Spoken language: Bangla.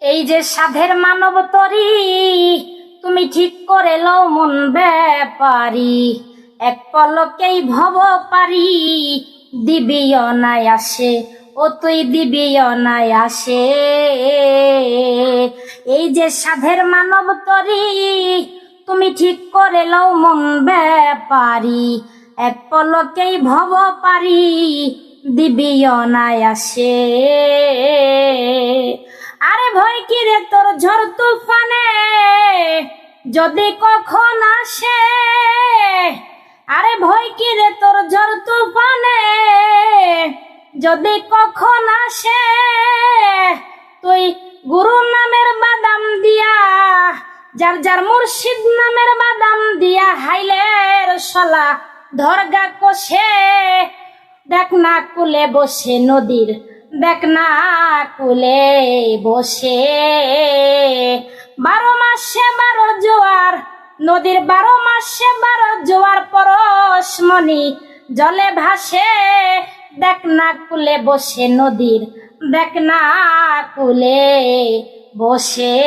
এই যে সাধের মানব তরি, তুমি ঠিক করে লও মন ব্যাপারি, এক পলকেই ভব পারি, দিবি অনায়াসে, ও তুই দিবি অনায়াসে। এই যে সাধের মানব তরি, তুমি ঠিক করে লও মন ব্যাপারি, এক পলকেই ভব পারি, দিবি অনায়াসে। আরে ভয় কি রে তোর ঝড় তুফানে যদি কখন আসে, আরে ভয় কি রে তোর ঝড় তুফানে যদি কখন আসে, তুই গুরু নামের বাদাম দিয়া, যার যার মুর্শিদ নামের বাদাম দিয়া, হাইলের শলা ধরগা কষে, দেখ না কুলে বসে নদীর, দেখ না কুলে বসে, 12 মাসে 12 জোয়ার, নদীর 12 মাসে 12 জোয়ার, পরশমণি জলে ভাসে, দেখ না কুলে বসে নদীর, দেখ না কুলে বসে।